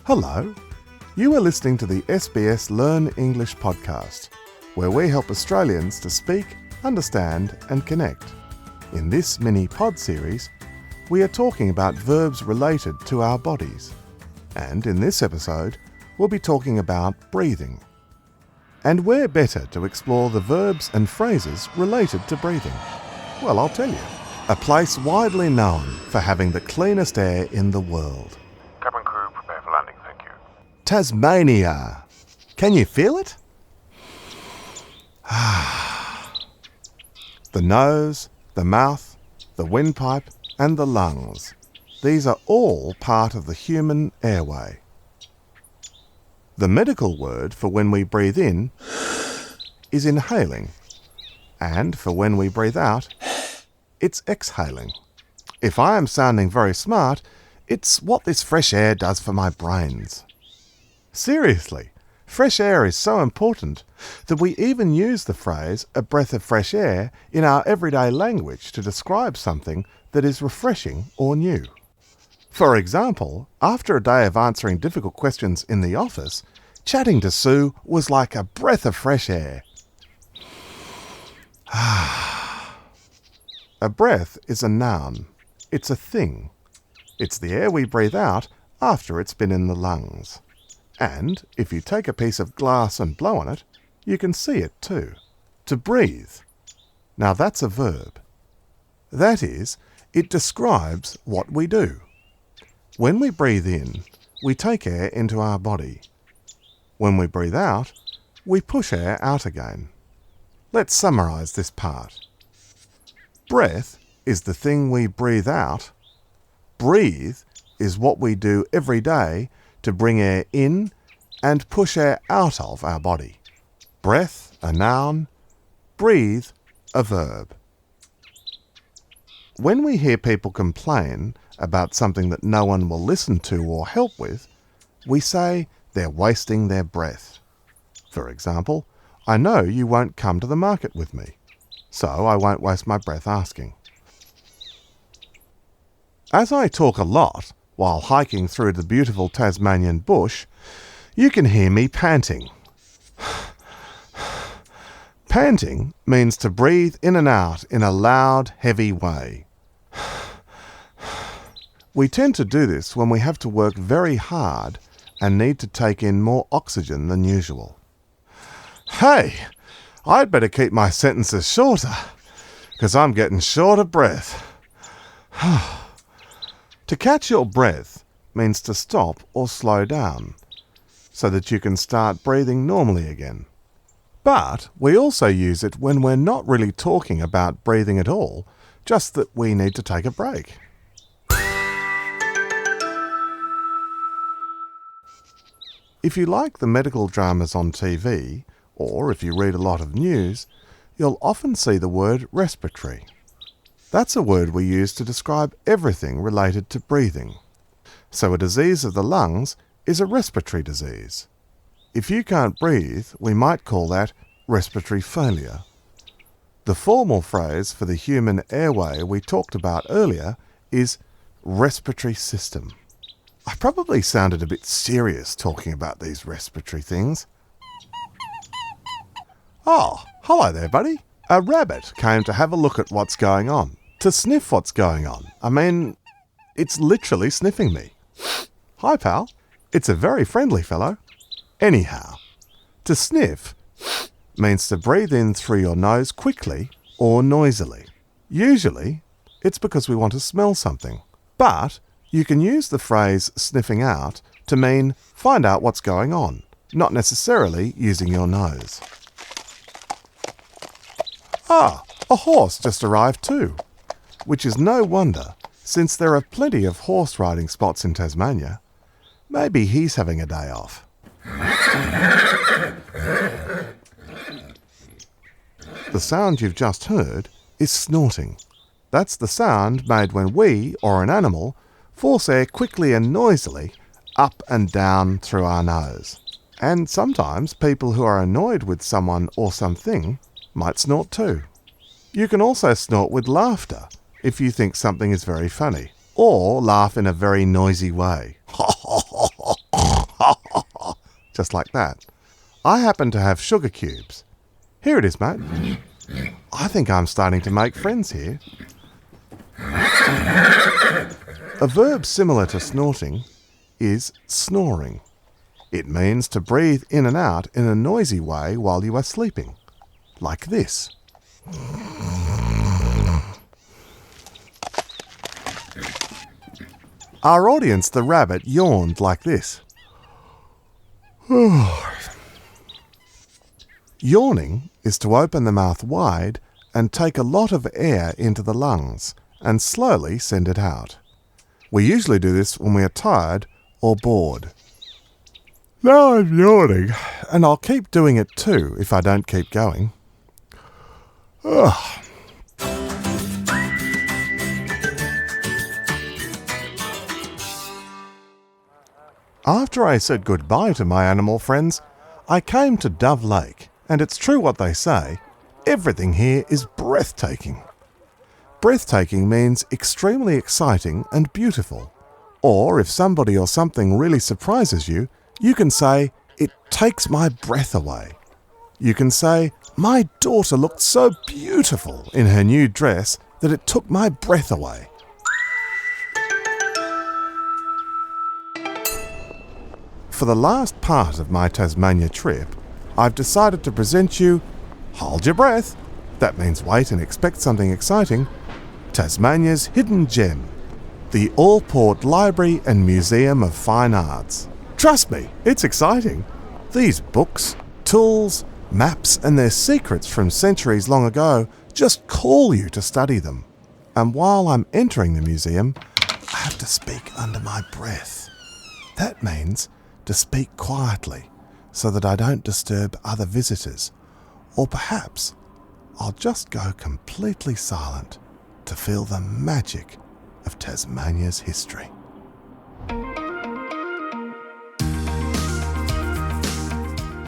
Hello, you are listening to the SBS Learn English podcast, where we help Australians to speak, understand and connect. In this mini pod series, we are talking about verbs related to our bodies. And in this episode, we'll be talking about breathing. And where better to explore the verbs and phrases related to breathing? Well, I'll tell you. A place widely known for having the cleanest air in the world. Cabin crew, prepare for landing, thank you. Tasmania. Can you feel it? The nose, the mouth, the windpipe and the lungs. These are all part of the human airway. The medical word for when we breathe in is inhaling, and for when we breathe out, it's exhaling. If I am sounding very smart, it's what this fresh air does for my brains. Seriously, fresh air is so important that we even use the phrase a breath of fresh air in our everyday language to describe something that is refreshing or new. For example, after a day of answering difficult questions in the office, chatting to Sue was like a breath of fresh air. A breath is a noun. It's a thing. It's the air we breathe out after it's been in the lungs. And if you take a piece of glass and blow on it, you can see it too. To breathe. Now that's a verb. That is, it describes what we do. When we breathe in, we take air into our body. When we breathe out, we push air out again. Let's summarize this part. Breath is the thing we breathe out. Breathe is what we do every day to bring air in and push air out of our body. Breath, a noun. Breathe, a verb. When we hear people complain about something that no one will listen to or help with, we say they're wasting their breath. For example, I know you won't come to the market with me, so I won't waste my breath asking. As I talk a lot while hiking through the beautiful Tasmanian bush, you can hear me panting. Panting means to breathe in and out in a loud, heavy way. We tend to do this when we have to work very hard and need to take in more oxygen than usual. Hey, I'd better keep my sentences shorter, because I'm getting short of breath. To catch your breath means to stop or slow down, so that you can start breathing normally again. But we also use it when we're not really talking about breathing at all, just that we need to take a break. If you like the medical dramas on TV, or if you read a lot of news, you'll often see the word respiratory. That's a word we use to describe everything related to breathing. So a disease of the lungs is a respiratory disease. If you can't breathe, we might call that respiratory failure. The formal phrase for the human airway we talked about earlier is respiratory system. I probably sounded a bit serious talking about these respiratory things. Oh, hello there, buddy. A rabbit came to have a look at what's going on, to sniff what's going on. I mean, it's literally sniffing me. Hi, pal. It's a very friendly fellow. Anyhow, to sniff means to breathe in through your nose quickly or noisily. Usually, it's because we want to smell something. But you can use the phrase sniffing out to mean find out what's going on, not necessarily using your nose. Ah, a horse just arrived too, which is no wonder, since there are plenty of horse riding spots in Tasmania. Maybe he's having a day off. The sound you've just heard is snorting. That's the sound made when we, or an animal, force air quickly and noisily up and down through our nose. And sometimes people who are annoyed with someone or something might snort too. You can also snort with laughter if you think something is very funny, or laugh in a very noisy way. just like that. I happen to have sugar cubes. Here it is, mate. I think I'm starting to make friends here. A verb similar to snorting is snoring. It means to breathe in and out in a noisy way while you are sleeping, like this. Our audience, the rabbit, yawned like this. Yawning is to open the mouth wide and take a lot of air into the lungs and slowly send it out. We usually do this when we are tired or bored. Now I'm yawning, and I'll keep doing it too if I don't keep going. After I said goodbye to my animal friends, I came to Dove Lake, and it's true what they say, everything here is breathtaking. Breathtaking means extremely exciting and beautiful. Or if somebody or something really surprises you, you can say, it takes my breath away. You can say, my daughter looked so beautiful in her new dress that it took my breath away. For the last part of my Tasmania trip, I've decided to present you Hold Your Breath. That means wait and expect something exciting. Tasmania's Hidden Gem, the Allport Library and Museum of Fine Arts. Trust me, it's exciting. These books, tools, maps and their secrets from centuries long ago just call you to study them. And while I'm entering the museum, I have to speak under my breath. That means to speak quietly so that I don't disturb other visitors. Or perhaps I'll just go completely silent to feel the magic of Tasmania's history.